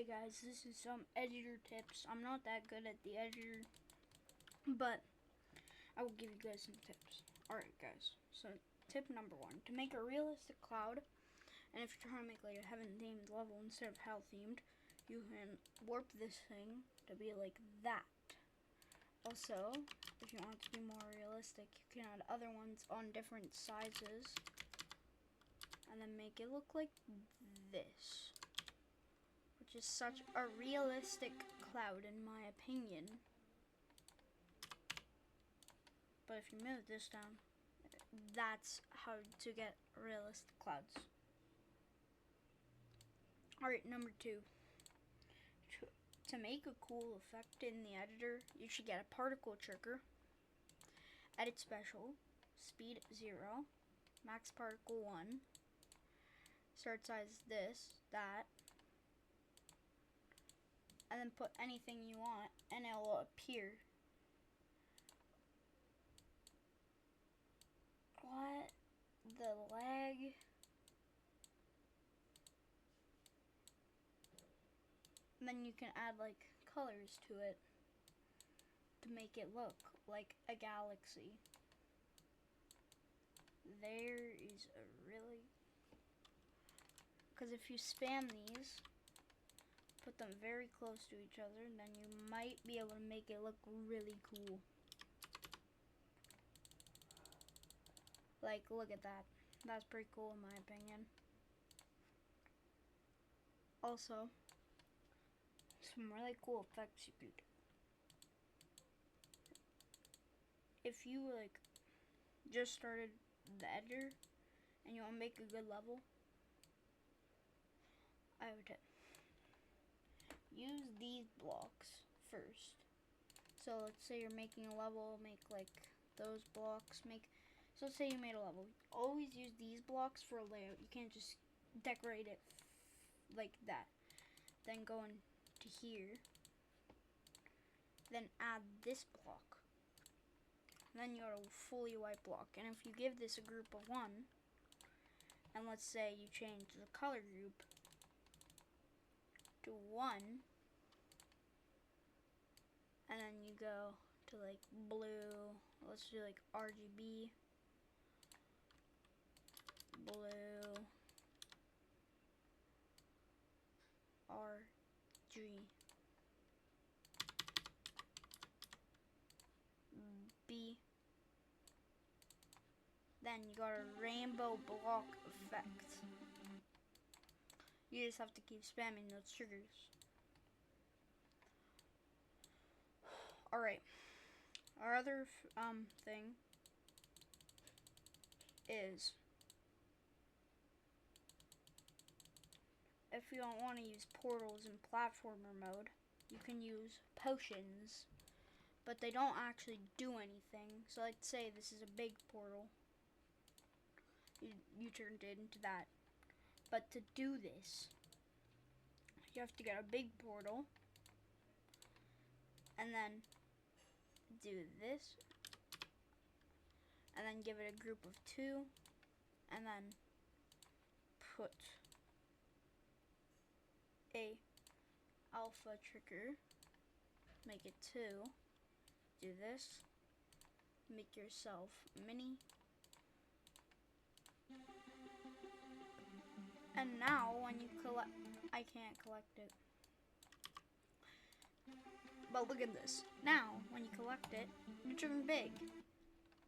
Hey guys, this is some editor tips. I'm not that good at the editor, but I will give you guys some tips. Alright guys, so tip number 1, to make a realistic cloud, and if you're trying to make like a heaven themed level instead of hell themed, you can warp this thing to be like that. Also, if you want it to be more realistic, you can add other ones on different sizes and then make it look like this, which is such a realistic cloud in my opinion. But if you move this down, that's how to get realistic clouds. Alright, number 2. To make a cool effect in the editor, you should get a particle trigger, edit special, speed 0, max particle 1, start size this, that, and then put anything you want and it will appear. What? The lag? And then you can add like colors to it to make it look like a galaxy. There is a really... Because if you spam these, put them very close to each other, then you might be able to make it look really cool. Like, look at that. That's pretty cool in my opinion. Also, some really cool effects you can do. If you like just started the editor and you want to make a good level, I have a tip. Use these blocks first. So let's say you're making a level, make like those blocks, so let's say you made a level. Always use these blocks for a layout. You can't just decorate it like that. Then go into here. Then add this block. Then you're a fully white block. And if you give this a group of 1, and let's say you change the color group to 1, and then you go to like blue, let's do like RGB, blue, RGB, then you got a rainbow block effect. You just have to keep spamming those triggers. Alright, our other thing is, if you don't want to use portals in platformer mode, you can use potions, but they don't actually do anything. So let's say this is a big portal. You turned it into that. But to do this, you have to get a big portal, and then do this, and then give it a group of 2, and then put a alpha trigger, make it 2, do this, make yourself mini, and now when you collect, I can't collect it, but look at this. Now when you collect it, you turn big,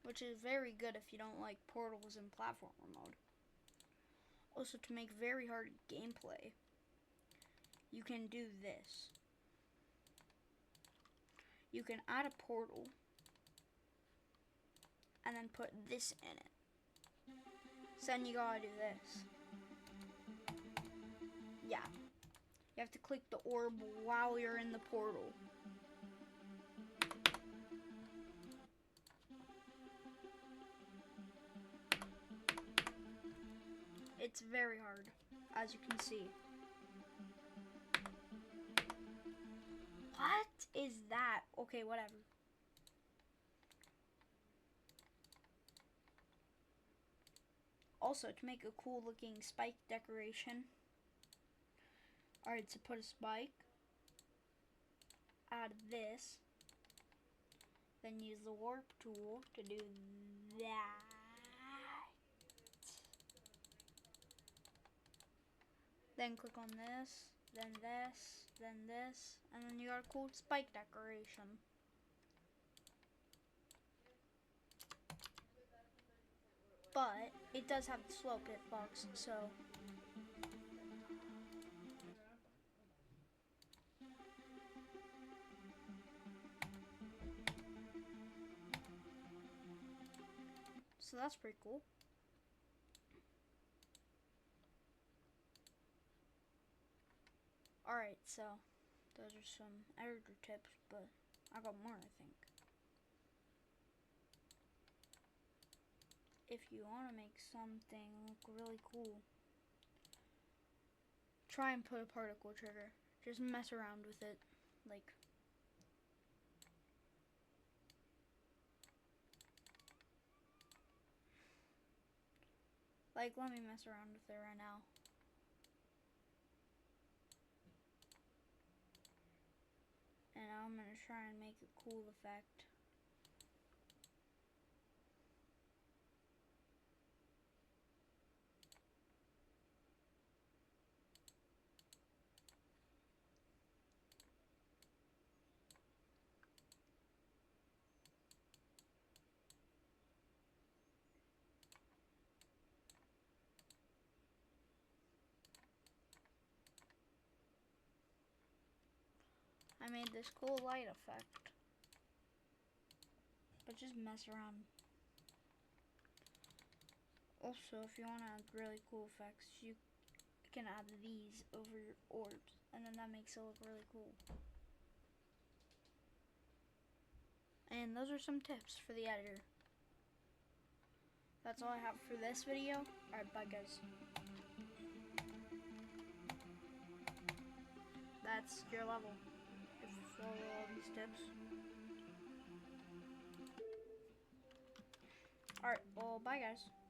which is very good if you don't like portals in platformer mode. Also, to make very hard gameplay, you can do this. You can add a portal and then put this in it. So then you gotta do this. Yeah. You have to click the orb while you're in the portal. It's very hard, as you can see. What is that? Okay, whatever. Also, to make a cool looking spike decoration, Alright, so put a spike. Add this. Then use the warp tool to do that. Then click on this, then this, then this, and then you got a cool spike decoration. But it does have the slope hitbox, so that's pretty cool. Alright, so those are some editor tips, but I got more, I think. If you want to make something look really cool, try and put a particle trigger. Just mess around with it. Like, let me mess around with it right now. And I'm going to try and make a cool effect. I made this cool light effect. But just mess around. Also, if you want to add really cool effects, you can add these over your orbs, and then that makes it look really cool. And those are some tips for the editor. That's all I have for this video. Alright, bye guys. That's your level. If you follow all these tips. Alright, well, bye guys.